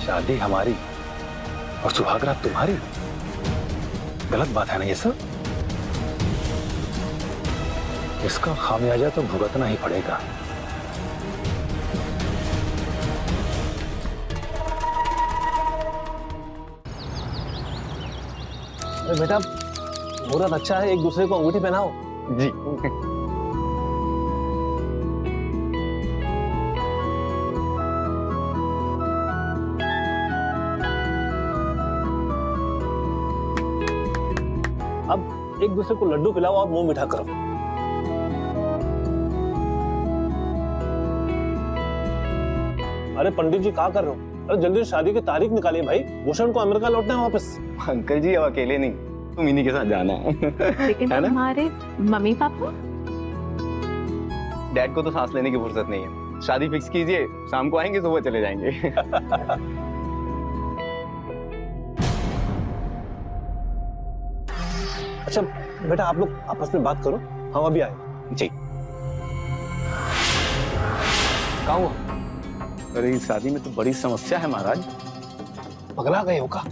शादी हमारी और सुहागरात तुम्हारी, गलत बात है ना ये सब। इसका खामियाजा तो भुगतना ही पड़ेगा। अरे बेटा, मुहूर्त अच्छा है, एक दूसरे को अंगूठी पहनाओ। जी। अब एक दूसरे को लड्डू खिलाओ और मुंह मीठा करो। अरे पंडित जी क्या कर रहे हो? अरे जल्दी शादी की तारीख निकालिए भाई, भूषण को अमेरिका लौटना है वापस। अंकल जी अब अकेले नहीं, तुम इन्हीं के साथ जाना है। लेकिन है ना? हमारे मम्मी पापा? डैड को तो सांस लेने की फुर्सत नहीं है। शादी फिक्स कीजिए, शाम को आएंगे, सुबह चले जाएंगे। अच्छा बेटा, आप लोग आपस में बात करो, हम अभी आए। जी। कहाँ हुआ? अरे इस शादी में तो बड़ी समस्या है महाराज। पगला गए हो का?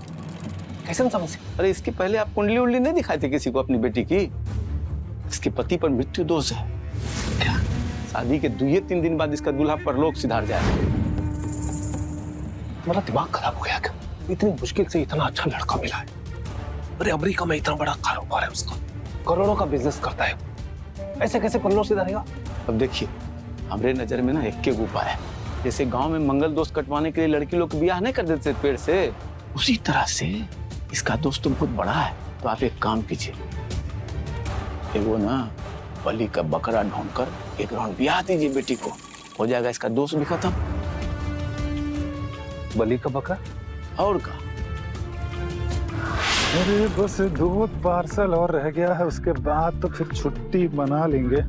कैसे समस्या? अरे इसके पहले आप कुंडली उंडली नहीं दिखाए थे किसी को अपनी बेटी की? इसके पति पर मृत्यु दोष है। क्या? शादी के 2-3 दिन बाद इसका दूल्हा परलोक सिधार जाएगा। तुम्हारा दिमाग खराब हो गया क्या? इतनी मुश्किल से इतना अच्छा लड़का मिला है। अरे अमेरिका में इतना बड़ा कारोबार है उसका, करोड़ों का बिजनेस करता है, ऐसे कैसे परलोक सिधारेगा? अब देखिए, हमारे नजर में ना एक के उपाय है। जैसे गांव में मंगल दोष कटवाने के लिए लड़की लोग ब्याह नहीं कर देते पेड़ से, उसी तरह से इसका दोस्त तो बहुत बड़ा है। तो आप एक काम कीजिए, वो ना बलि का बकरा ढूंढकर एक राउंड ब्याह दीजिए बेटी को, हो जाएगा इसका दोष भी खत्म। बलि का बकरा? और का? अरे बस 2 पार्सल और रह गया है, उसके बाद तो फिर छुट्टी मना लेंगे।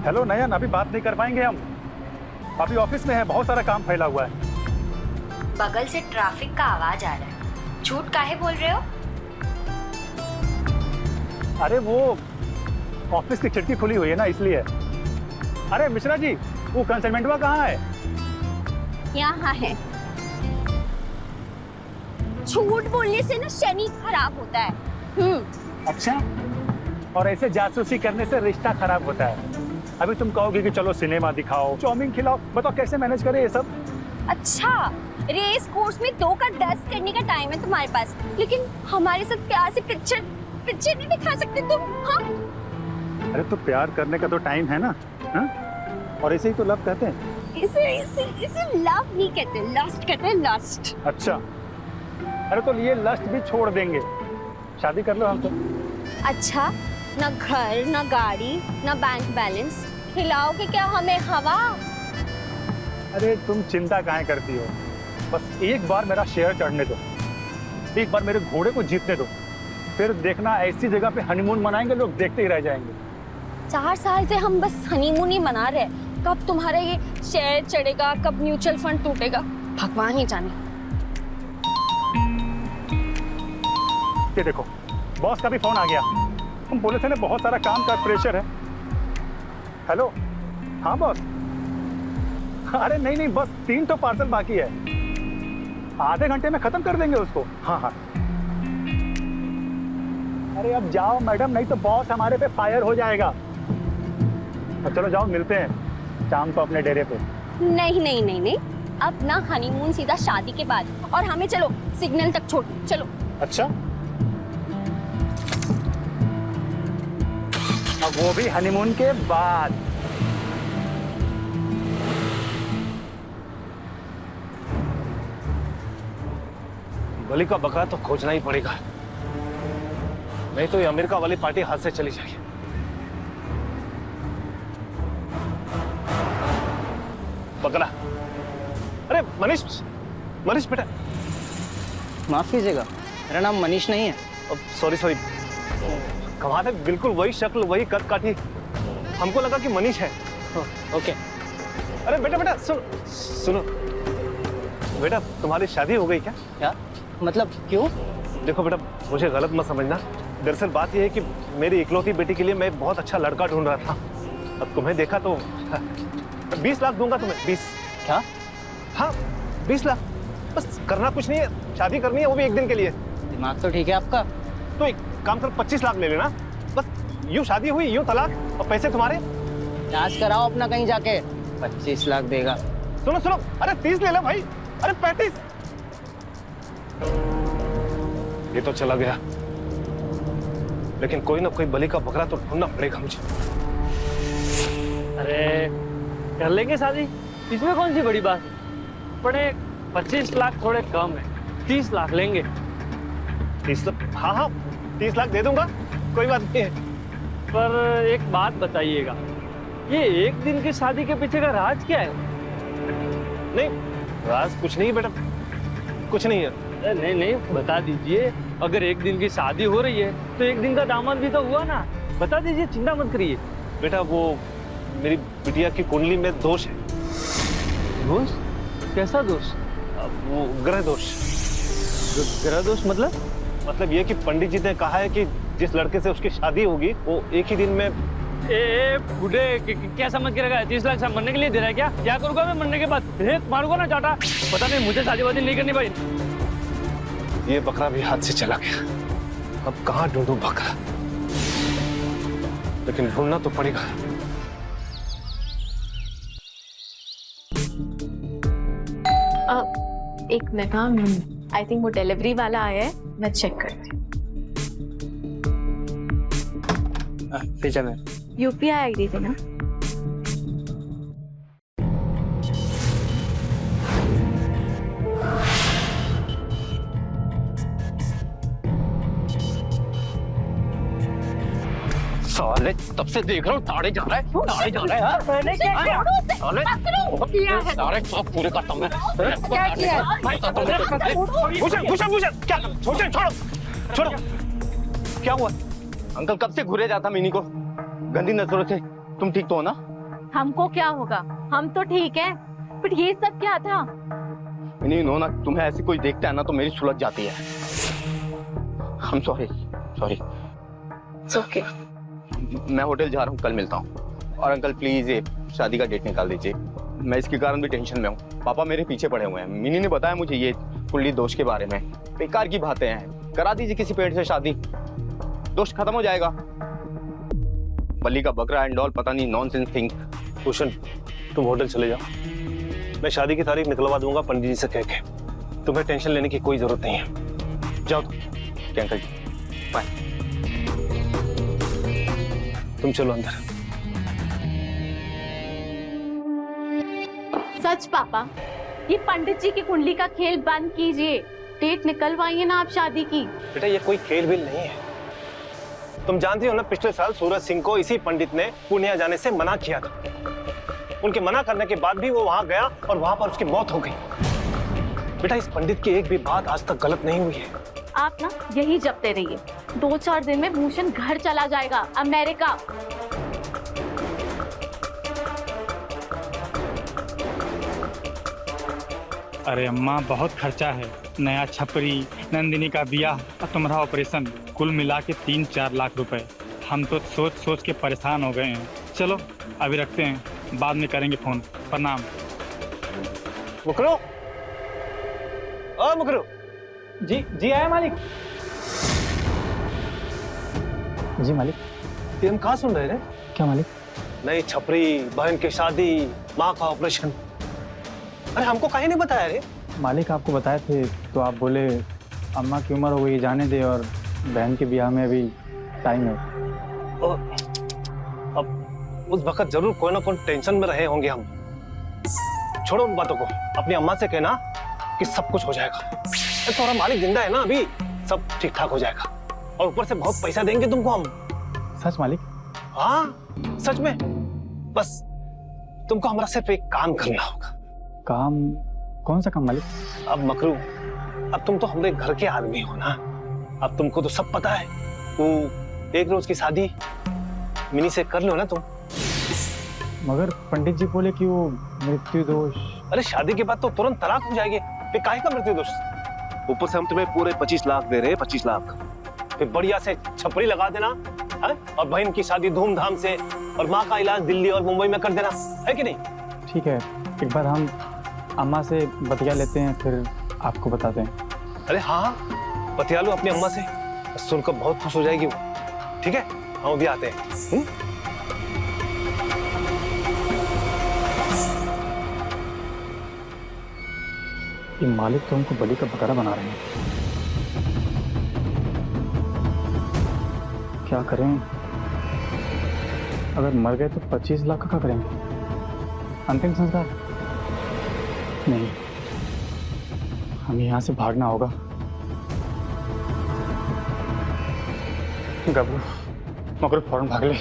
हेलो नयन, अभी बात नहीं कर पाएंगे हम, अभी ऑफिस में है, बहुत सारा काम फैला हुआ है। बगल से ट्रैफिक का आवाज आ रहा है, झूठ काहे बोल रहे हो? अरे वो ऑफिस की खिड़की खुली हुई है ना, इसलिए। अरे मिश्रा जी, वो कंसाइनमेंटवा कहाँ है? यहाँ है। झूठ बोलने से ना शनि खराब होता है। अच्छा, और ऐसे जासूसी करने से रिश्ता खराब होता है। अभी तुम कहोगे कि चलो सिनेमा दिखाओ, चाउमीन खिलाओ, बताओ कैसे मैनेज करें ये सब? अच्छा, रेस कोर्स में 2 का 10 करने का टाइम है तुम्हारे पास, लेकिन हमारे साथ प्यार से पिक्चर नहीं दिखा सकते तुम? हाँ? अरे तो प्यार करने का तो टाइम है ना, हा? और ऐसे ही तो लव कहते हैं। इसे लव नहीं कहते, लस्ट कहते हैं, लस्ट। अच्छा, अरे तो ये लस्ट भी छोड़ देंगे, शादी कर लो हम तो। अच्छा, ना घर, ना गाड़ी, ना बैंक बैलेंस, खिलाओगे क्या हमें हवा? अरे तुम चिंता काहे करती हो, बस एक बार मेरा शेयर चढ़ने दो, एक बार मेरे घोड़े को जीतने दो, फिर देखना ऐसी जगह पे हनीमून मनाएंगे, लोग देखते ही रह जाएंगे। 4 साल से हम बस हनीमून ही मना रहे हैं, कब तुम्हारा ये शेयर चढ़ेगा, कब म्यूचुअल फंड टूटेगा, भगवान ही जाने। ये देखो, बॉस का भी फोन आ गया, हम बोले थे ना बहुत सारा काम का प्रेशर है। हेलो, हाँ बॉस। अरे नहीं, बस 3 तो पार्सल बाकी है, आधे घंटे में खत्म कर देंगे उसको। हाँ। अरे अब जाओ मैडम, नहीं तो बॉस हमारे पे फायर हो जाएगा। अब चलो जाओ, मिलते हैं शाम को अपने डेरे पे। नहीं, अब ना हनीमून, सीधा शादी के बाद, और हमें चलो सिग्नल तक छोड़, चलो। अच्छा, अब वो भी हनीमून के बाद। बलि का बकरा तो खोजना ही पड़ेगा, नहीं तो ये अमेरिका वाली पार्टी हाथ से चली जाएगी। बकरा, अरे मनीष बेटा। माफ कीजिएगा, मेरा नाम मनीष नहीं है। सॉरी, कमाल है, बिल्कुल वही शक्ल, वही कद काठी, हमको लगा कि मनीष है। ओके। अरे बेटा सुनो बेटा, तुम्हारी शादी हो गई क्या? क्या मतलब, क्यों? देखो बेटा, मुझे गलत मत समझना। दरअसल बात यह है कि मेरी इकलौती बेटी के लिए मैं बहुत अच्छा लड़का ढूंढ रहा था। अब तुम्हें देखा तो 20 लाख दूंगा तुम्हें। 20? क्या? हाँ 20 लाख। बस करना कुछ नहीं है, शादी करनी है, वो भी एक दिन के लिए। दिमाग तो ठीक है आपका। तो एक काम कर 25 लाख ले लेना। बस यूं शादी हुई यूं तलाक, और पैसे तुम्हारे। जांच कराओ अपना कहीं जाके। 25 लाख देगा। सुनो सुनो, अरे 30 ले लो भाई। अरे 35। ये तो चला गया, लेकिन कोई ना कोई बलि का बकरा तो ढूंढना पड़ेगा मुझे। अरे कर लेंगे शादी, इसमें कौन सी बड़ी बात है। बड़े 25 लाख थोड़े कम है, 30 लाख लेंगे। 30 लाख? हाँ हाँ 30 लाख दे दूंगा, कोई बात नहीं है। पर एक बात बताइएगा, ये एक दिन की शादी के पीछे का राज क्या है? नहीं राज कुछ नहीं बेटा, कुछ नहीं है। अरे नहीं नहीं बता दीजिए। अगर एक दिन की शादी हो रही है तो एक दिन का दामन भी तो हुआ ना। बता दीजिए, चिंता मत करिए। बेटा वो मेरी बिटिया की कुंडली में दोष है। दोष? कैसा दोष? अब वो ग्रह दोष। ग्रह दोष मतलब ये कि पंडित जी ने कहा है कि जिस लड़के से उसकी शादी होगी वो एक ही दिन में। ए बूढ़े क्या समझ के रखा है? 30 लाख मरने के लिए दे रहा है क्या? क्या करूंगा मैं मरने के बाद? भेद मारूंगा ना चाटा। पता नहीं, मुझे शादी वादी नहीं करनी भाई। ये बकरा भी हाथ से चला गया, अब कहाँ ढूंढूं बकरा, लेकिन ढूंढना तो पड़ेगा। एक मिनट। हाँ आई थिंक वो डिलीवरी वाला आया है, मैं चेक करती हूँ। पीछे में यूपीआई आईडी देना। साले तब से देख रहा हूँ ताड़े जा रहा है यार। सारे सब पूरे करता हूँ मैं। क्या किया? भूषण क्या? छोड़ो। क्या हुआ? अंकल कब से घुरे जाता मिनी को गंदी नजरों से। तुम ठीक तो हो ना? हमको क्या होगा, हम तो ठीक है, बट ये सब क्या था? मिनी नो ना, तुम्हें ऐसी कोई देखता है ना तो मेरी सुलझ जाती है। I'm sorry। It's okay। मैं होटल जा रहा हूँ, कल मिलता हूँ। और अंकल प्लीज ये शादी का डेट निकाल दीजिए, मैं इसके कारण भी टेंशन में हूँ। पापा मेरे पीछे पड़े हुए हैं। मिनी ने बताया मुझे ये कुंडली दोष के बारे में। बेकार की बातें हैं, करा दीजिए किसी पेड़ से शादी, दोष खत्म हो जाएगा। बलि का बकरा एंड ऑल, पता नहीं नॉनसेंस थिंग। भूषण तुम होटल चले जाओ, मैं शादी की तारीख निकलवा दूंगा पंडित जी से कह के। तुम्हें टेंशन लेने की कोई जरूरत नहीं है, जाओ क्या अंकल जी, बाय। तुम चलो अंदर। सच पापा, ये पंडित जी की कुंडली का खेल बंद कीजिए, डेट निकलवाइए ना आप शादी की। बेटा ये कोई खेल बिल नहीं है। तुम जानती हो ना, पिछले साल सूरज सिंह को इसी पंडित ने पुणे जाने से मना किया था। उनके मना करने के बाद भी वो वहां गया और वहां पर उसकी मौत हो गई। बेटा इस पंडित की एक भी बात आज तक गलत नहीं हुई है। आप ना यही जपते रहिए, 2-4 दिन में भूषण घर चला जाएगा अमेरिका। अरे अम्मा बहुत खर्चा है, नया छपरी, नंदिनी का ब्याह और तुम्हारा ऑपरेशन, कुल मिला के 3-4 लाख रुपए। हम तो सोच सोच के परेशान हो गए हैं। चलो अभी रखते हैं, बाद में करेंगे फोन। प्रणाम। मुकरो, ओ मुकरो। जी आया मालिक। जी मालिक। ये हम कहाँ सुन रहे थे? क्या मालिक? नई छपरी, बहन की शादी, माँ का ऑपरेशन। अरे हमको काहे नहीं बताया रे? मालिक आपको बताए थे तो आप बोले अम्मा की उम्र हो गई, जाने दे, और बहन के ब्याह में अभी टाइम है। अब उस वक्त जरूर कोई ना कोई टेंशन में रहे होंगे हम। छोड़ो उन बातों को, अपनी अम्मा से कहना कि सब कुछ हो जाएगा। तुम्हारा मालिक जिंदा है ना, अभी सब ठीक ठाक हो जाएगा, और ऊपर से बहुत पैसा देंगे तुमको हम। सच मालिक? हाँ सच में। बस तुमको हमारा सिर्फ एक काम करना होगा। काम? कौन सा काम मालिक? अब मकरू, अब तुम तो हमारे घर के आदमी हो ना, अब तुमको तो सब पता है। वो एक रोज की शादी मिनी से कर लो ना तुम। मगर पंडित जी बोले कि वो मृत्यु दोष। अरे शादी के बाद तो तुरंत तलाक हो जाएगी, फिर काहे का मृत्यु दोष? ऊपर से हम तुम्हें पूरे 25 लाख दे रहे हैं, 25 लाख। फिर बढ़िया से छपरी लगा देना है, और बहन की शादी धूमधाम से, और माँ का इलाज दिल्ली और मुंबई में कर देना, है कि नहीं? ठीक है, एक बार हम अम्मा से बतिया लेते हैं, फिर आपको बताते हैं। अरे हाँ, बतिया लो अपनी अम्मा से, सुनकर बहुत खुश हो जाएगी वो। ठीक है, हम भी आते हैं। ये मालिक तो हमको बलि का बकरा बना रहे हैं। क्या करें? अगर मर गए तो 25 लाख का करेंगे? अंतिम संस्कार? नहीं, हमें यहाँ से भागना होगा। गबरू, मगर फौरन भाग ले।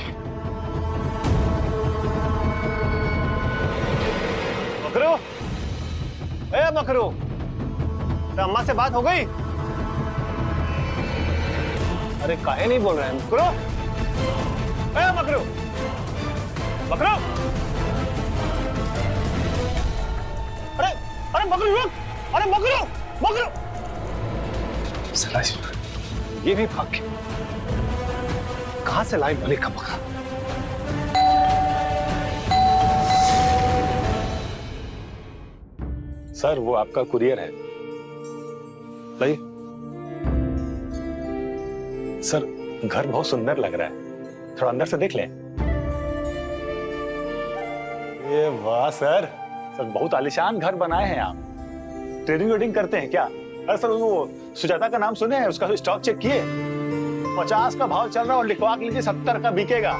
मकरू, ए मकरू, तो अम्मा से बात हो गई? अरे काहे नहीं बोल रहे हैं मकरू? ए मकरू, मकरू, अरे अरे मकरू रुक, अरे मकरू, मकरू, ये भी भाग गया। कहां से लाई बलि का बकरा? सर वो आपका कुरियर है। लाइए। सर घर बहुत सुंदर लग रहा है, थोड़ा अंदर से देख लें। ये वाह सर, सर बहुत आलीशान घर बनाए हैं आप। ट्रेडिंग वेडिंग करते हैं क्या? अरे सर वो सुजाता का नाम सुने हैं, उसका स्टॉक चेक किए? 50 का भाव चल रहा है और लिखवा के लीजिए 70 का बिकेगा।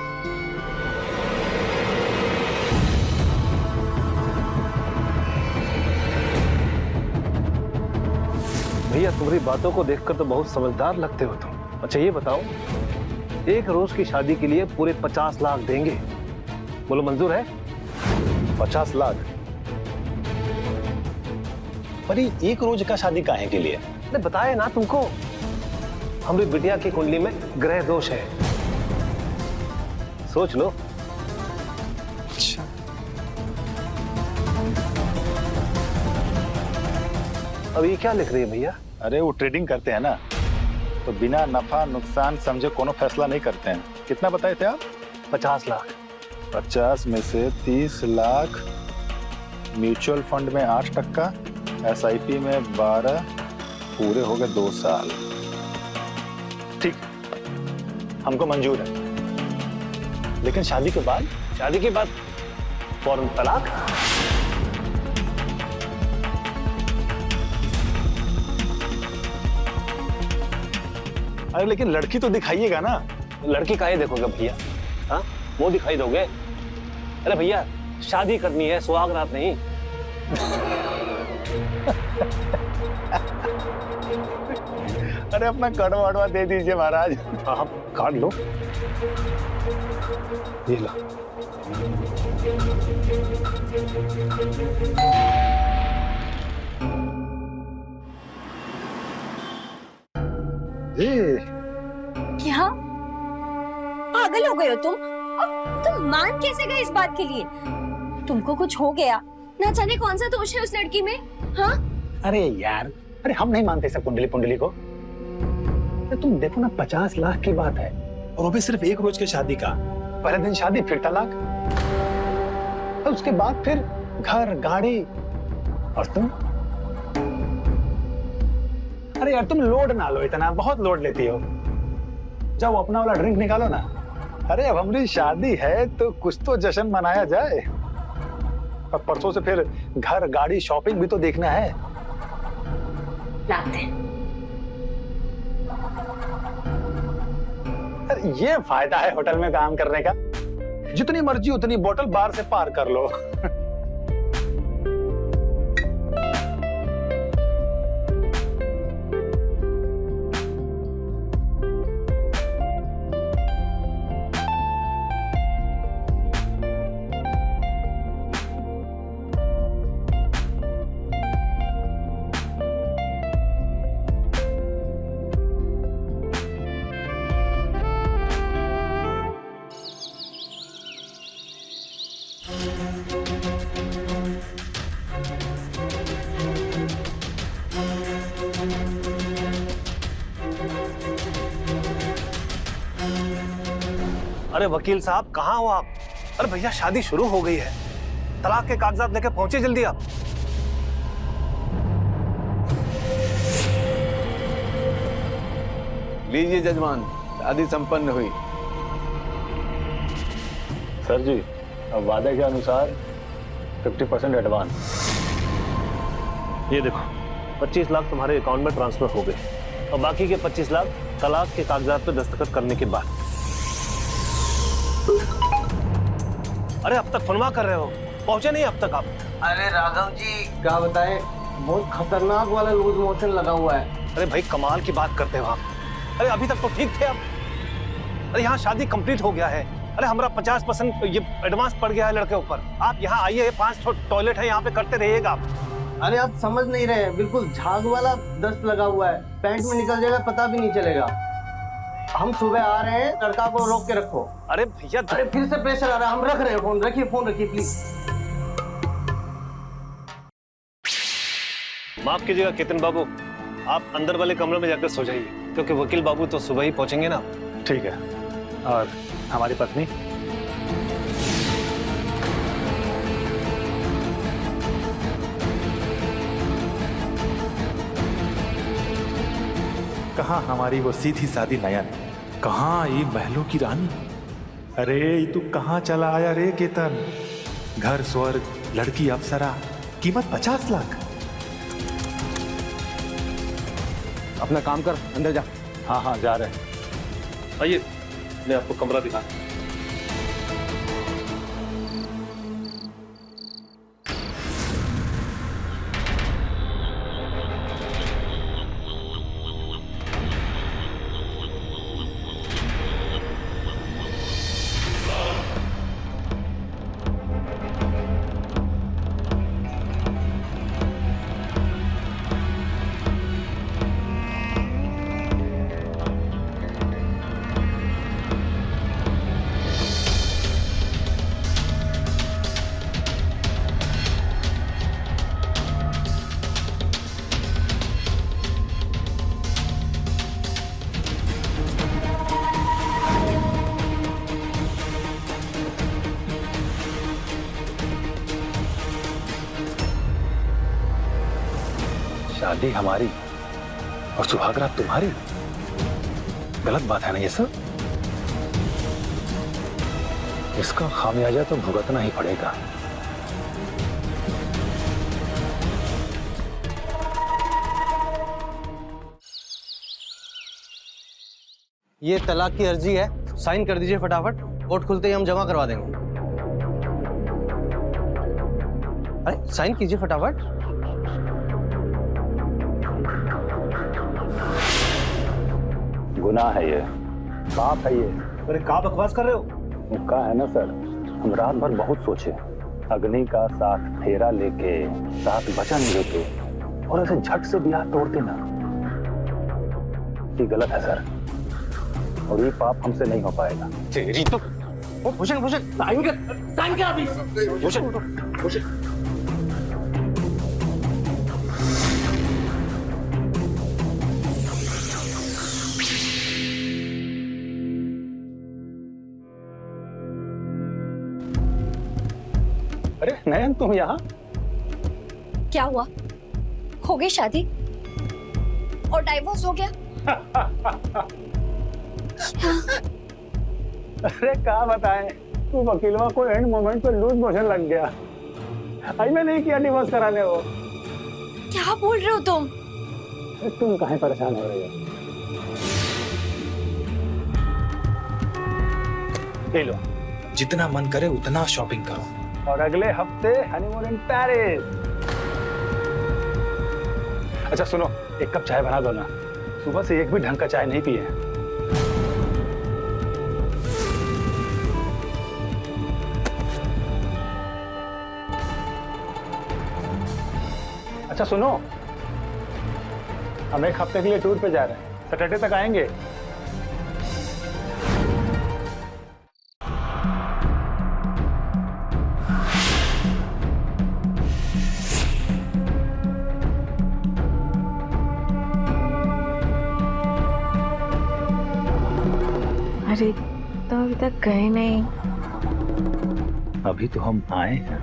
भैया तुम्हारी बातों को देखकर तो बहुत समझदार लगते हो तुम। अच्छा ये बताओ, एक रोज की शादी के लिए पूरे 50 लाख देंगे, बोलो मंजूर है? 50 लाख? पर ये एक रोज का शादी काहे के लिए? मैंने बताया ना तुमको, हमारी बिटिया की कुंडली में ग्रह दोष है, सोच लो। अच्छा अब ये क्या लिख रही है भैया? अरे वो ट्रेडिंग करते हैं ना, तो बिना नफा नुकसान समझे कोनो फैसला नहीं करते हैं। कितना बताए थे आप? 50 लाख। 50 में से 30 लाख म्यूचुअल फंड में 8%, SIP में 12, पूरे हो गए 2 साल। ठीक, हमको मंजूर है। लेकिन शादी के बाद? शादी के बाद फौरन तलाक। अरे लेकिन लड़की तो दिखाइएगा ना। लड़की काहे देखोगे भैया? हाँ, वो दिखाई दोगे? अरे भैया शादी करनी है, सुहाग रात नहीं। अरे अपना कड़वा वड़वा दे दीजिए महाराज। हाँ काट लो, ये लो। क्या पागल हो गए हो तुम? और तुम मान कैसे गए इस बात के लिए? तुमको कुछ हो गया, ना जाने कौन सा दोष है उस लड़की में। हाँ अरे यार, अरे हम नहीं मानते सब कुंडली पुंडली को। तुम देखो ना, 50 लाख की बात है, और वो भी सिर्फ एक रोज की शादी का। पहले दिन शादी, फिर तलाक, और उसके बाद फिर घर गाड़ी। और तुम? अरे यार तुम लोड ना लो इतना, बहुत लोड लेती हो। जाओ अपना वाला ड्रिंक निकालो ना। अरे अब हमारी शादी है तो कुछ तो जश्न मनाया जाए। अब परसों से फिर घर गाड़ी शॉपिंग भी तो देखना है। लाते। अरे ये फायदा है होटल में काम करने का, जितनी मर्जी उतनी बोतल बाहर से पार कर लो। अरे वकील साहब कहाँ हो आप? अरे भैया शादी शुरू हो गई है, तलाक के कागजात लेके पहुंचे जल्दी आप। लीजिए जजमान, शादी संपन्न हुई। सर जी, अब वादे के अनुसार 50% एडवांस। ये देखो 25 लाख तुम्हारे अकाउंट में ट्रांसफर हो गए और बाकी के 25 लाख तलाक के कागजात पे दस्तखत करने के बाद। अरे अब तक फनवा कर रहे हो, पहुंचे नहीं अब तक आप? अरे राघव जी क्या बताएं, बहुत खतरनाक वाला लूज मोशन लगा हुआ है। अरे भाई कमाल की बात करते हो आप। अरे अभी तक तो ठीक थे आप। अरे यहाँ शादी कंप्लीट हो गया है। अरे हमारा 50% ये एडवांस पड़ गया है लड़के ऊपर। आप यहाँ आइए, 5 टॉयलेट है यहाँ पे, करते रहिएगा आप। अरे आप समझ नहीं रहे, बिल्कुल झाग वाला दस्त लगा हुआ है, पैंट में निकल जाएगा पता भी नहीं चलेगा। हम सुबह आ रहे हैं, लड़का को रोक के रखो। अरे भैया अरे फिर से प्रेशर आ रहा है, हम रख रहे हैं फोन, रखिए फोन रखिए प्लीज। माफ कीजिएगा केतन बाबू, आप अंदर वाले कमरे में जाकर सो जाइए, क्योंकि वकील बाबू तो सुबह ही पहुंचेंगे ना। ठीक है। और हमारी पत्नी? कहाँ हमारी वो सीधी सादी नयन, कहाँ ये महलों की रानी? अरे ये तू कहाँ चला आया रे केतन? घर स्वर्ग, लड़की अप्सरा, कीमत 50 लाख। अपना काम कर, अंदर जा। हाँ हाँ जा रहे हैं। आइए मैं आपको कमरा दिखा। शादी हमारी और सुहागरात तुम्हारी? गलत बात है ना ये सब? इसका खामियाजा तो भुगतना ही पड़ेगा। ये तलाक की अर्जी है, साइन कर दीजिए फटाफट, कोर्ट खुलते ही हम जमा करवा देंगे। अरे साइन कीजिए फटाफट। गुनाह है ये, पाप है ये। अरे कहाँ बकवास कर रहे हो? मुक्का है ना सर, हम रात भर बहुत सोचे, अग्नि का साथ फेरा लेके साथ वचन लेके और ऐसे झट से ब्याह तोड़ते ना, ये गलत है सर, और ये पाप हमसे नहीं हो पाएगा। तेरी तो भूषण भूषण साइन कर अभी। भूषण भूषण अरे नयन तुम यहाँ? क्या हुआ? हो गई शादी और डाइवोर्स हो गया? अरे क्या बताएं, तू वकीलवा को एंड मोमेंट पे लूज मोशन लग गया। आज मैं नहीं किया डिवोर्स कराने वो। क्या बोल रहे हो तुम? तुम काहे परेशान हो रही हो? ले लो, जितना मन करे उतना शॉपिंग करो। और अगले हफ्ते हनीमून इन पेरिस। अच्छा सुनो, एक कप चाय बना दो ना, सुबह से एक भी ढंग का चाय नहीं पिए हैं। अच्छा सुनो, हम एक हफ्ते के लिए टूर पे जा रहे हैं, सैटरडे तक आएंगे। अरे तो अभी तक गए नहीं। अभी तो हम आए हैं।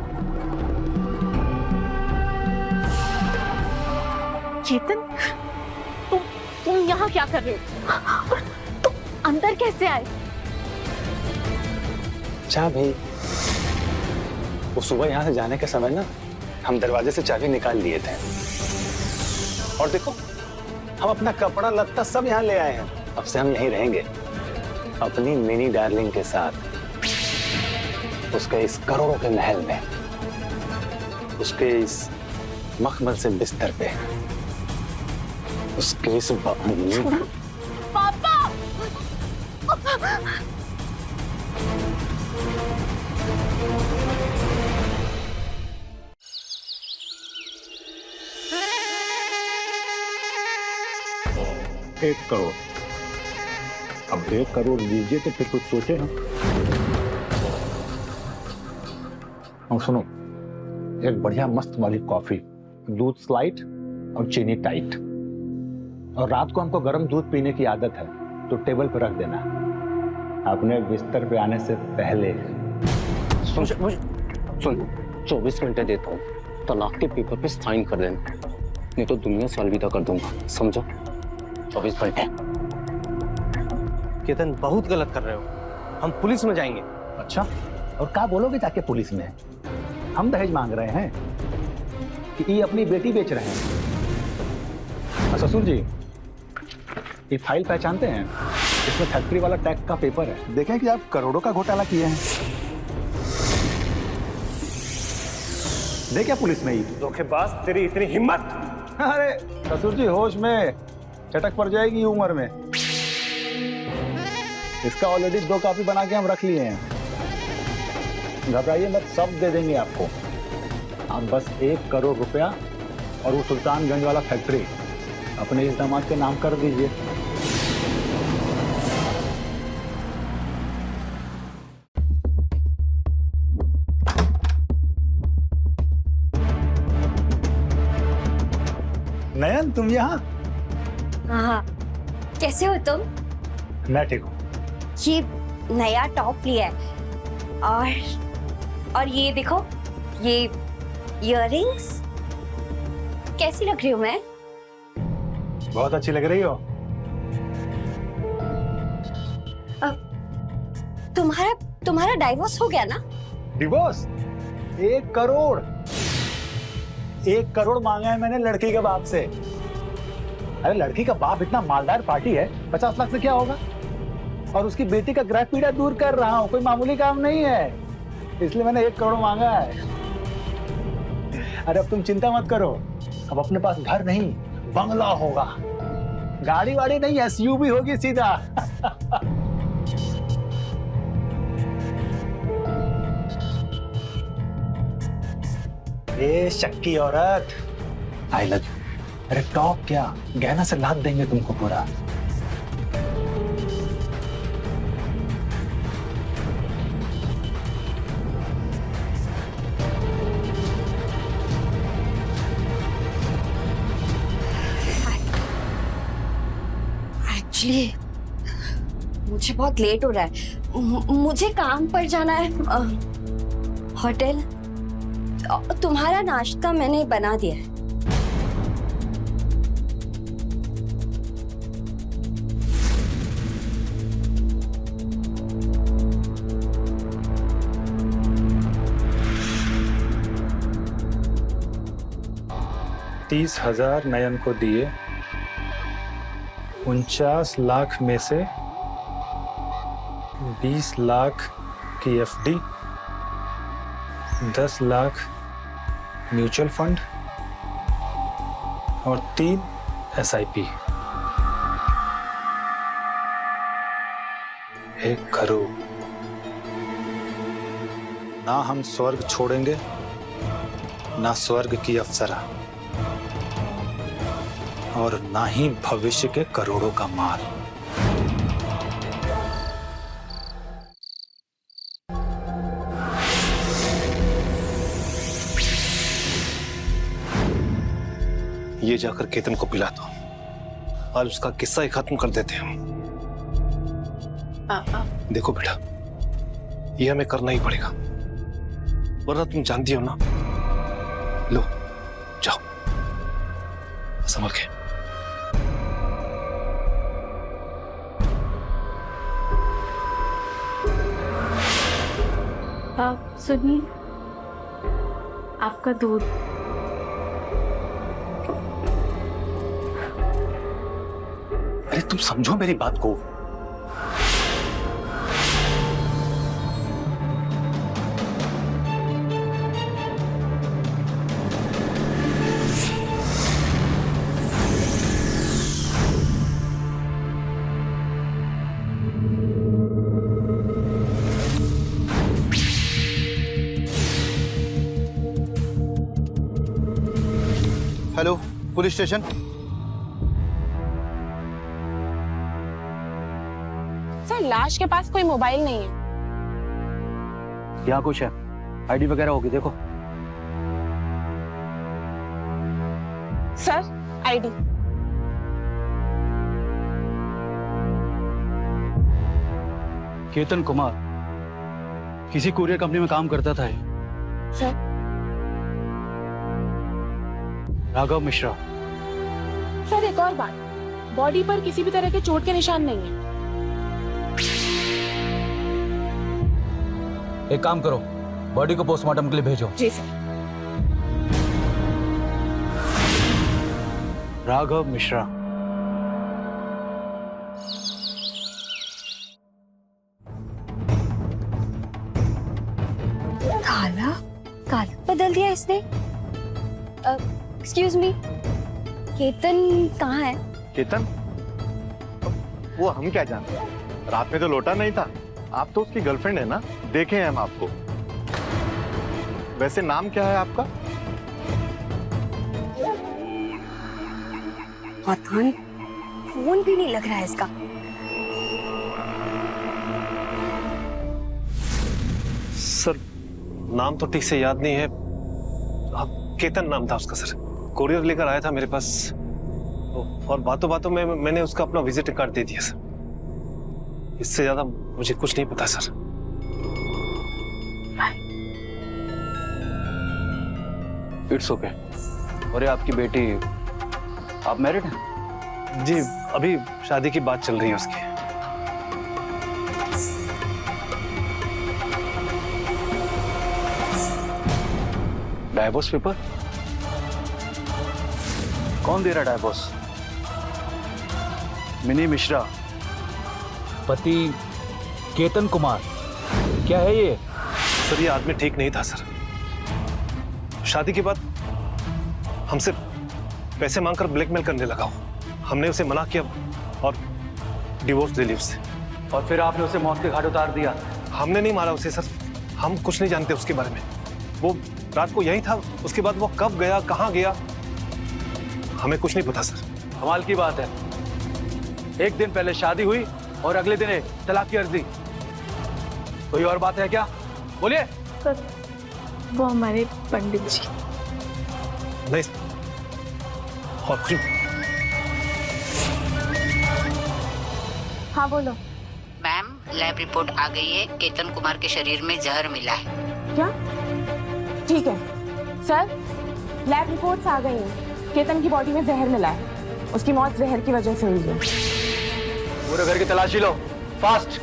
चेतन, तुम यहाँ क्या कर रहे हो? और तुम अंदर कैसे आए? चाबी, वो सुबह यहाँ से जाने के समय ना हम दरवाजे से चाबी निकाल लिए थे। और देखो, हम अपना कपड़ा लत्ता सब यहाँ ले आए हैं। अब से हम यहीं रहेंगे अपनी मिनी डार्लिंग के साथ, उसके इस करोड़ों के महल में, उसके इस मखमल से बिस्तर पे, उसके इस पापा! एक करोड़। अब 1 करोड़ लीजिए तो फिर कुछ सोचे ना। और सुनो, एक बढ़िया मस्त वाली कॉफी, दूध स्लाइट और चीनी टाइट। और रात को हमको गर्म दूध पीने की आदत है, तो टेबल पर रख देना अपने बिस्तर पे आने से पहले। सुन, 24 घंटे देता हूँ, तलाक के पेपर पे साइन कर देना, नहीं तो दुनिया से अलविदा कर दूंगा, समझो? 24 घंटे। केतन, बहुत गलत कर रहे हो। हम पुलिस में जाएंगे। अच्छा, और क्या बोलोगे जाके पुलिस में? हम दहेज मांग रहे हैं कि ये अपनी बेटी बेच रहे हैं? ससुर जी, ये फाइल पहचानते हैं? इसमें फैक्ट्री वाला टैक्स का पेपर है। देखें कि आप करोड़ों का घोटाला किए हैं। देखिए पुलिस में ही। धोखेबाज, तेरी इतनी हिम्मत! अरे ससुर जी, होश में, चटक पड़ जाएगी उम्र में। इसका ऑलरेडी 2 कॉपी बना के हम रख लिए हैं। घबराइए मत, सब दे देंगे आपको। आप बस 1 करोड़ रुपया और वो सुल्तानगंज वाला फैक्ट्री अपने इस दामाद के नाम कर दीजिए। नयन, तुम यहाँ? हाँ, कैसे हो तुम? मैं ठीक हूँ। ये नया टॉप लिया है, और ये देखो, ये इयररिंग्स कैसी लग रही हूँ मैं? बहुत अच्छी लग रही हो। तुम्हारा डाइवोर्स हो गया ना? डिवोर्स? 1 करोड़! 1 करोड़ मांगा है मैंने लड़की के बाप से। अरे लड़की का बाप इतना मालदार पार्टी है, 50 लाख से क्या होगा? और उसकी बेटी का ग्रह पीड़ा दूर कर रहा हूँ, कोई मामूली काम नहीं है, इसलिए मैंने 1 करोड़ मांगा है। अरे अब तुम चिंता मत करो, अब अपने पास घर नहीं, बंगला होगा। गाड़ी वाड़ी नहीं, SUV होगी सीधा। ए शक्की औरत, आई लव यू। अरे टॉप क्या, गहना से लाद देंगे तुमको पूरा। एक्चुअली मुझे बहुत लेट हो रहा है, मुझे काम पर जाना है। होटल, तुम्हारा नाश्ता मैंने बना दिया है। $30,000 नयन को दिए, 49 लाख में से 20 लाख की FD, 10 लाख म्यूचुअल फंड और 3 SIP। 1 करोड़। ना हम स्वर्ग छोड़ेंगे, ना स्वर्ग की अप्सरा, और ना ही भविष्य के करोड़ों का माल। ये जाकर केतन को पिला दो, आज उसका किस्सा ही खत्म कर देते हैं हम। देखो बेटा, ये हमें करना ही पड़ेगा, वरना तुम जानती हो ना। लो जाओ, संभल के। सुनिए, आपका दूध। अरे तुम समझो मेरी बात को। Hello, police station. सर, लाश के पास कोई मोबाइल नहीं है। यहाँ कुछ है, आईडी वगैरह होगी, देखो। Sir, ID. केतन कुमार किसी कुरियर कंपनी में काम करता था ये। सर, राघव मिश्रा। सर एक और बात, बॉडी पर किसी भी तरह के चोट के निशान नहीं है। एक काम करो, बॉडी को पोस्टमार्टम के लिए भेजो। जी सर। राघव मिश्रा। काला काला बदल दिया इसने। एक्सक्यूज मी, केतन कहाँ है? केतन? वो हम क्या जानते हैं, रात में तो लौटा नहीं था। आप तो उसकी गर्लफ्रेंड है ना, देखे हैं हम आपको। वैसे नाम क्या है आपका? पता नहीं, फोन भी नहीं लग रहा है इसका। सर नाम तो ठीक से याद नहीं है, केतन नाम था उसका सर। कोरियर लेकर आया था मेरे पास और बातों बातों में मैंने उसका अपना विजिट कार्ड दे दिया सर। इससे ज्यादा मुझे कुछ नहीं पता सर। It's okay. और ये आपकी बेटी, आप मैरिड हैं? जी, अभी शादी की बात चल रही है उसकी। Divorce paper? कौन दे रहा है डाइवोर्स? मिनी मिश्रा, पति केतन कुमार। क्या है ये? सर ये आदमी ठीक नहीं था सर। शादी के बाद हमसे पैसे मांगकर ब्लैकमेल करने लगा वो। हमने उसे मना किया और डिवोर्स ले ली उससे। और फिर आपने उसे मौत के घाट उतार दिया? हमने नहीं मारा उसे सर, हम कुछ नहीं जानते उसके बारे में। वो रात को यही था, उसके बाद वो कब गया, कहाँ गया, हमें कुछ नहीं पता सर। कमाल की बात है, एक दिन पहले शादी हुई और अगले दिन तलाक की अर्जी। कोई और बात है क्या? बोलिए। सर, वो हमारे पंडित जी। नहीं और कुछ। हाँ बोलो। मैम, लैब रिपोर्ट आ गई है, केतन कुमार के शरीर में जहर मिला है। क्या? ठीक है सर, लैब रिपोर्ट्स आ गई हैं। केतन की बॉडी में जहर मिला है, उसकी मौत जहर की वजह से हुई है। पूरे घर की तलाशी लो, फास्ट।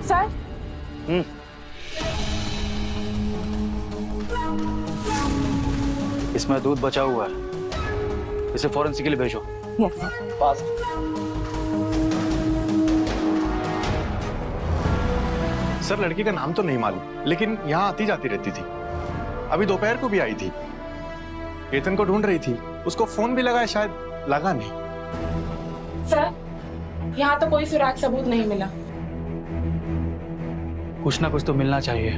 सर। इसमें दूध बचा हुआ है, इसे फॉरेंसिक के लिए भेजो। Yes sir. फास्ट। सर लड़की का नाम तो नहीं मालूम, लेकिन यहाँ आती जाती रहती थी। अभी दोपहर को भी आई थी, केतन को ढूंढ रही थी। उसको फोन भी लगाया, शायद लगा नहीं। सर, यहाँ तो कोई सुराग सबूत नहीं मिला। कुछ ना कुछ तो मिलना चाहिए।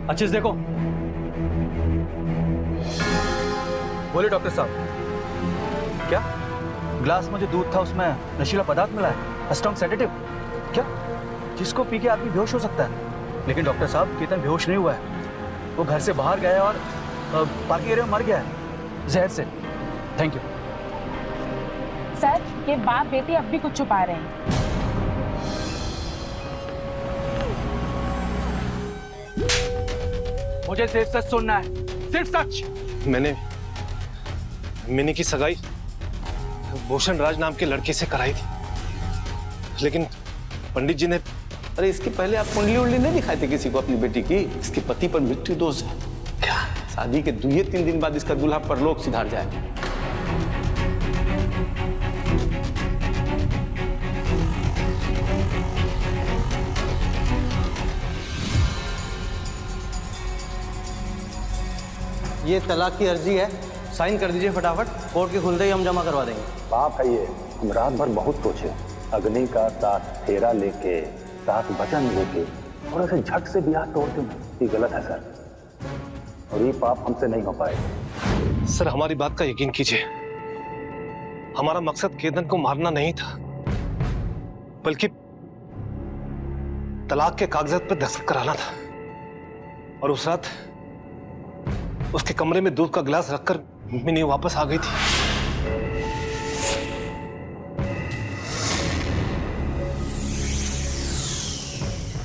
अच्छे से देखो। बोले डॉक्टर साहब। क्या ग्लास में जो दूध था उसमें नशीला पदार्थ मिला है? Strong sedative? क्या? जिसको पी के आदमी बेहोश हो सकता है, लेकिन डॉक्टर साहब केतन बेहोश नहीं हुआ है। वो घर से बाहर गया है और पार्किंग एरिया में मर गया है जहर से। Thank you sir. ये बाप बेटी अब भी कुछ छुपा रहे हैं। मुझे सिर्फ सच सुनना है, सिर्फ सच। मैंने मिनी की सगाई भूषण राज नाम के लड़के से कराई थी, लेकिन पंडित जी ने। अरे इसके पहले आप कुंडली उंडली नहीं दिखाए थे किसी को अपनी बेटी की? इसके पति पर मृत्यु दोष है। क्या शादी के 2-3 दिन बाद इसका दूल्हा परलोक सिधार जाए। ये तलाक की अर्जी है, साइन कर दीजिए फटाफट, कोर्ट के खुलते ही हम जमा करवा देंगे। पाप है ये, हम रात भर बहुत सोचे। अग्नि का साथ फेरा लेके, साथ वचन लेके और ऐसे झट से ब्याह तोड़ देना ये गलत है सर, और ये पाप हमसे नहीं हो पाएगा। सर हमारी बात का यकीन कीजिए, हमारा मकसद केतन को मारना नहीं था, बल्कि तलाक के कागजात पर दस्तखत कराना था। और उस रात उसके कमरे में दूध का गिलास रखकर मिनी वापस आ गई थी।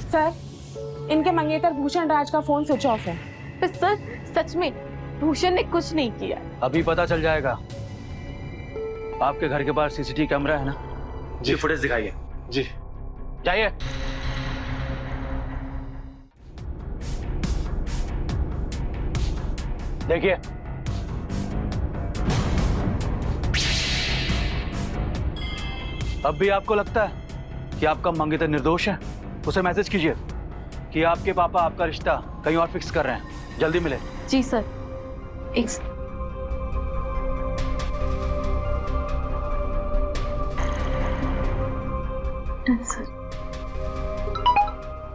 सर, इनके मंगेतर भूषण राज का फोन स्विच ऑफ है। पर सर सच में भूषण ने कुछ नहीं किया। अभी पता चल जाएगा। आपके घर के बाहर सीसीटीवी कैमरा है ना? जी फुटेज दिखाइए। जी जाइए। देखिए, अब भी आपको लगता है कि आपका मंगेतर निर्दोष है? उसे मैसेज कीजिए कि आपके पापा आपका रिश्ता कहीं और फिक्स कर रहे हैं, जल्दी मिले। जी सर।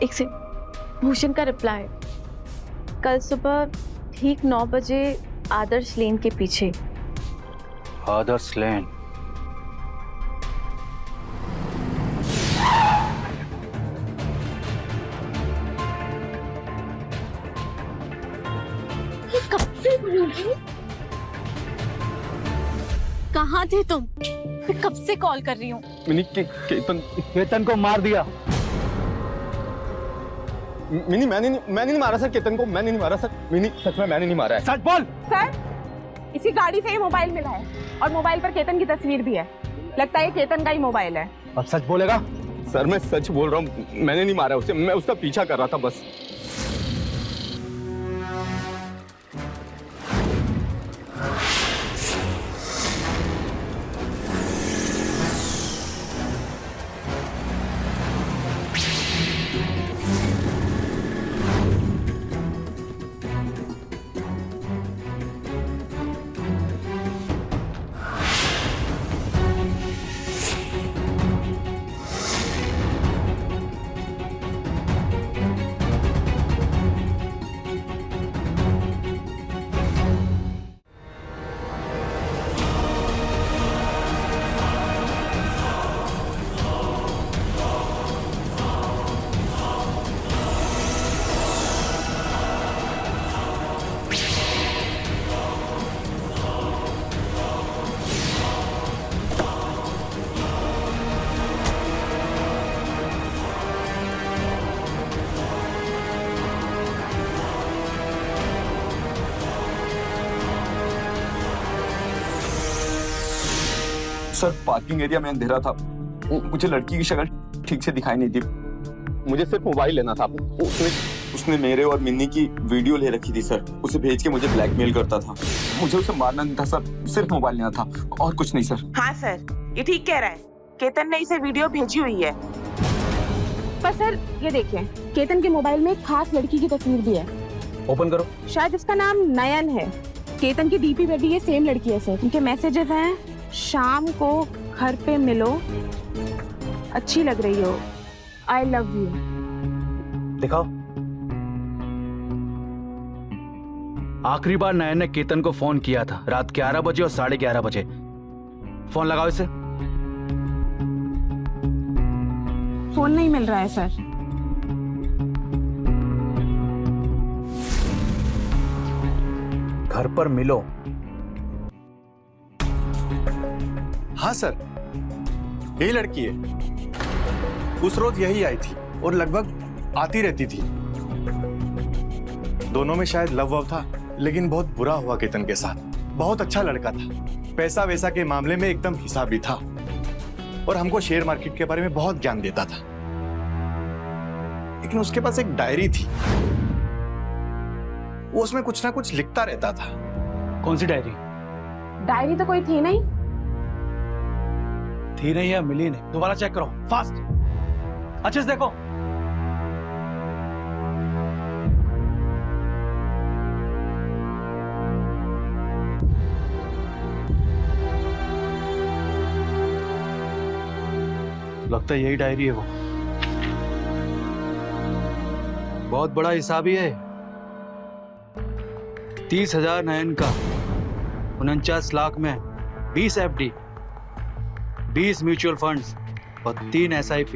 एक से भूषण का रिप्लाई, कल सुबह ठीक 9 बजे आदर्श लेन के पीछे। आदर्श लेन? कब से बोल रही? कहाँ थे तुम? मैं कब से कॉल कर रही हूँ। मिनी केतन को मार दिया। मिनी मैंने नहीं मारा सर केतन को, मैंने नहीं मारा सर। मिनी सच में मैंने नहीं मारा है। सच बोल। सर, इसी गाड़ी से ही मोबाइल मिला है और मोबाइल पर केतन की तस्वीर भी है। लगता है केतन का ही मोबाइल है। अब सच बोलेगा? सर मैं सच बोल रहा हूँ, मैंने नहीं मारा उसे, मैं उसका पीछा कर रहा था बस। सर पार्किंग एरिया में अंधेरा था, मुझे लड़की की शक्ल ठीक से दिखाई नहीं दी। मुझे सिर्फ मोबाइल लेना था। उसने मेरे और मिन्नी की वीडियो ले रखी थी सर, उसे भेज के मुझे ब्लैकमेल करता था। मुझे उसे मारना नहीं था सर, सिर्फ मोबाइल लेना था और कुछ नहीं सर। हाँ सर, ये ठीक कह रहा है। केतन ने इसे वीडियो भेजी हुई है। पर सर ये देखिए, केतन के मोबाइल में एक खास लड़की की तस्वीर भी है। ओपन करो। शायद इसका नाम नयन है। केतन की डीपी पे भी ये सेम लड़की है सर। इनके मैसेजेस हैं, शाम को घर पे मिलो, अच्छी लग रही हो, आई लव यू। दिखाओ। आखिरी बार नयन ने केतन को फोन किया था रात 11 बजे और 11:30 बजे। फोन लगाओ इसे। फोन नहीं मिल रहा है सर। घर पर मिलो। हाँ सर, यही लड़की है। उस रोज यही आई थी और लगभग आती रहती थी। दोनों में शायद लव वव था, लेकिन बहुत बुरा हुआ केतन के साथ। बहुत अच्छा लड़का था, पैसा वैसा के मामले में एकदम हिसाबी था और हमको शेयर मार्केट के बारे में बहुत ज्ञान देता था। लेकिन उसके पास एक डायरी थी, वो उसमें कुछ ना कुछ लिखता रहता था। कौन सी डायरी? डायरी तो कोई थी नहीं। थी नहीं या मिली नहीं? दोबारा चेक करो, फास्ट, अच्छे से देखो। लगता है यही डायरी है वो। बहुत बड़ा हिसाबी है। 30,000 नयन का, 49 लाख में 20 FD, 20 म्यूचुअल फंड्स और 3 SIP।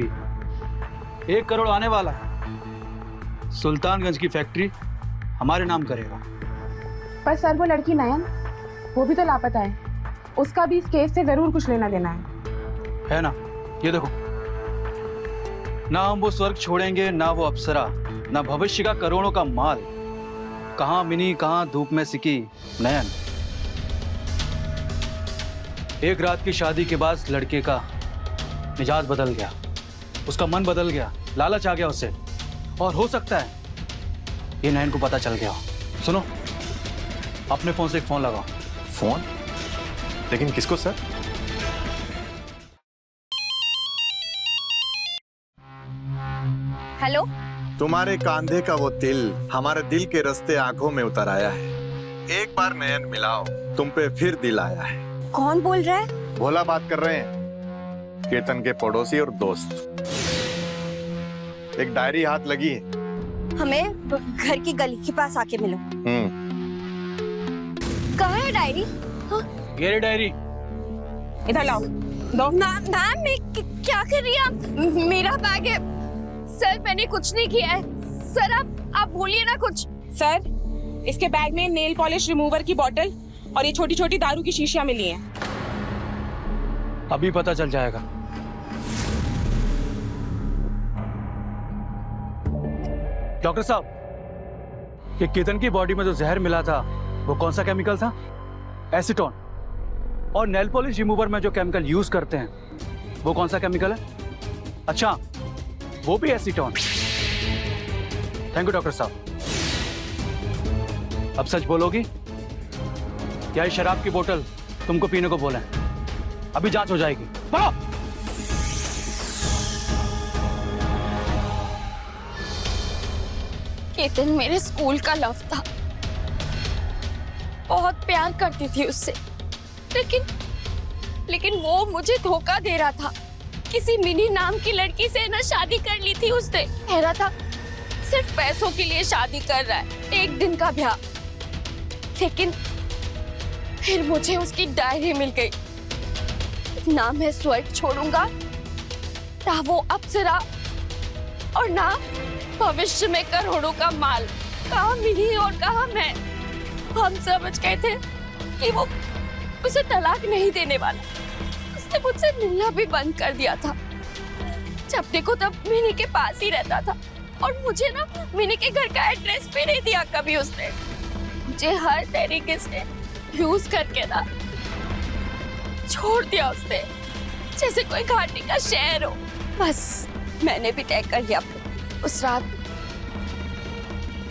1 करोड़ आने वाला है। सुल्तानगंज की फैक्ट्री हमारे नाम करेगा। पर सर वो लड़की नयन, वो भी तो लापता है। उसका भी इस केस से जरूर कुछ लेना देना है ना? ये देखो, ना हम वो स्वर्ग छोड़ेंगे, ना वो अप्सरा, ना भविष्य का करोड़ों का माल। कहां मिनी, कहां धूप में सिकी नयन। एक रात की शादी के बाद लड़के का मिजाज बदल गया, उसका मन बदल गया, लालच आ गया उसे, और हो सकता है ये नयन को पता चल गया। सुनो, अपने फोन से एक फोन लगाओ। फोन? लेकिन किसको सर? हेलो, तुम्हारे कांधे का वो तिल हमारे दिल के रास्ते आंखों में उतर आया है। एक बार नयन मिलाओ, तुम पे फिर दिल आया है। कौन बोल रहा है? भोला बात कर रहे हैं, केतन के पड़ोसी और दोस्त। एक डायरी हाथ लगी है। हमें घर की गली के पास आके मिलो। कहाँ है डायरी? ये डायरी इधर लाओ। दो। मैम, क्या कर रही हैं आप? मेरा बैग है। सर, मैंने कुछ नहीं किया है। सर, आप बोलिए ना कुछ। सर, इसके बैग में नेल पॉलिश रिमूवर की बोतल और ये छोटी छोटी दारू की शीशियां मिली हैं। अभी पता चल जाएगा। डॉक्टर साहब, ये केतन की बॉडी में जो जहर मिला था वो कौन सा केमिकल था? एसीटोन। और नेल पॉलिश रिमूवर में जो केमिकल यूज करते हैं वो कौन सा केमिकल है? अच्छा, वो भी एसीटोन। थैंक यू डॉक्टर साहब। अब सच बोलोगी या ये शराब की बोतल तुमको पीने को बोले? अभी जांच हो जाएगी। बोलो। केतन मेरे स्कूल का लव था। बहुत प्यार करती थी उससे, लेकिन वो मुझे धोखा दे रहा था। किसी मिनी नाम की लड़की से ना शादी कर ली थी उसने। कह रहा था सिर्फ पैसों के लिए शादी कर रहा है, एक दिन का ब्याह। लेकिन फिर मुझे उसकी डायरी मिल गई। ना मैं स्वर्ग छोड़ूंगा, ना वो अप्सरा, और ना भविष्य में करोड़ों का माल। कहाँ मिनी और कहाँ मैं। हम समझ गए थे कि वो उसे तलाक नहीं देने वाला। उसने मुझसे मिलना भी बंद कर दिया था। जब देखो तब मिनी के पास ही रहता था, और मुझे ना मिनी के घर का एड्रेस भी नहीं दिया कभी उसने। मुझे हर तरीके से यूज करके ना छोड़ दिया उसने, जैसे कोई घाटी का शहर हो। बस मैंने भी तय कर लिया उस रात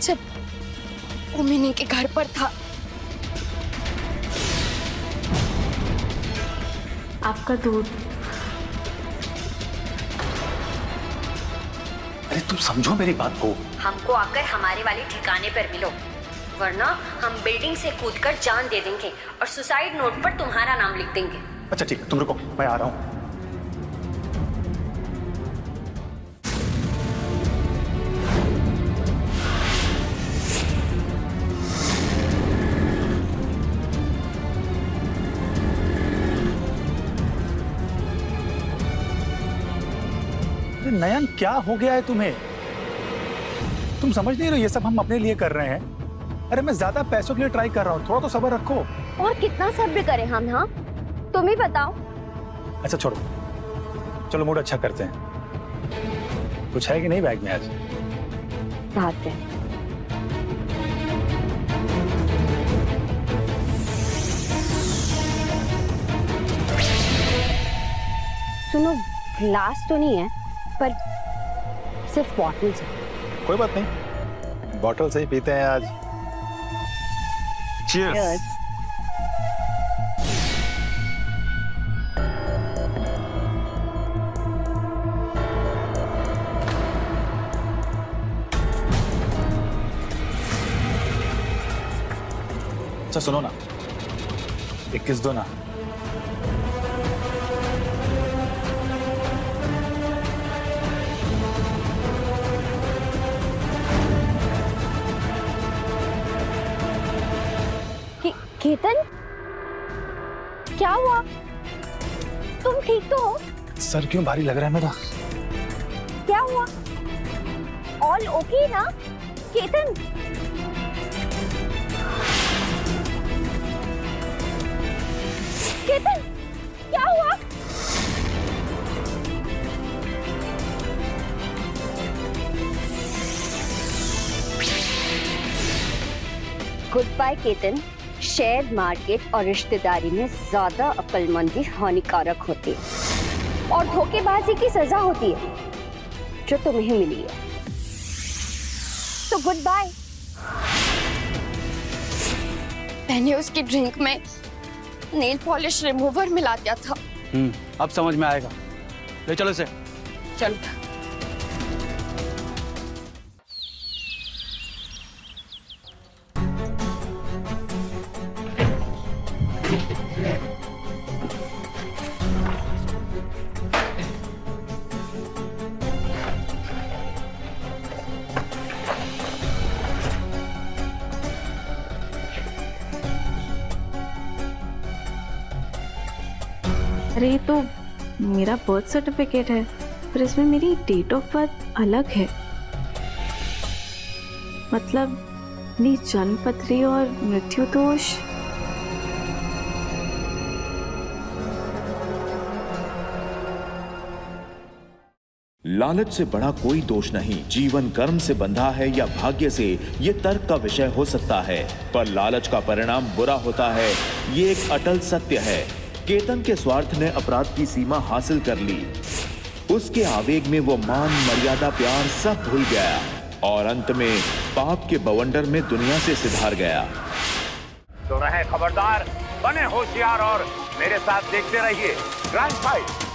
जब वो मिनी के घर पर था। आपका दूध। अरे तुम समझो मेरी बात को। हमको आकर हमारे वाले ठिकाने पर मिलो, वरना हम बिल्डिंग से कूदकर जान दे देंगे और सुसाइड नोट पर तुम्हारा नाम लिख देंगे। अच्छा ठीक है, तुम रुको, मैं आ रहा हूँ। नयन क्या हो गया है तुम्हें? तुम समझ नहीं रहे ये सब हम अपने लिए कर रहे हैं। अरे मैं ज्यादा पैसों के लिए ट्राई कर रहा हूँ, थोड़ा तो सब्र रखो। और कितना सब्र करें हम? हाँ तुम ही बताओ। अच्छा छोड़ो, चलो मूड अच्छा करते हैं। कुछ है कि नहीं बैग में आज? बात है। सुनो, ग्लास तो नहीं है पर सिर्फ बॉटल्स है। कोई बात नहीं, बॉटल से ही पीते हैं आज। चीयर्स। अच्छा सुनो ना, एक किस दो ना। केतन, क्या हुआ? तुम ठीक तो हो? सर क्यों भारी लग रहा है मेरा? क्या हुआ? ऑल ओके ना केतन? केतन, क्या हुआ? Good bye Ketan. Share market और रिश्तेदारी में ज्यादा अक्लमंदी हानिकारक होती है और धोखेबाजी की सजा होती है जो तुम्हें मिली है। तो गुड बाय। मैंने उसकी ड्रिंक में नेल पॉलिश रिमूवर मिला दिया था। अब समझ में आएगा। ले चलो इसे। चल। अरे ये तो मेरा बर्थ सर्टिफिकेट है, पर इसमें मेरी डेट ऑफ बर्थ अलग है। मतलब मेरी जन्म पत्री और मृत्यु दोष। लालच से बड़ा कोई दोष नहीं। जीवन कर्म से बंधा है या भाग्य से, ये तर्क का विषय हो सकता है, पर लालच का परिणाम बुरा होता है, ये एक अटल सत्य है। केतन के स्वार्थ ने अपराध की सीमा हासिल कर ली। उसके आवेग में वो मान, मर्यादा, प्यार सब भूल गया और अंत में पाप के बवंडर में दुनिया से सिधार गया। तो रहे खबरदार, बने होशियार और मेरे साथ देखते रहिए ग्रैंड फाइट।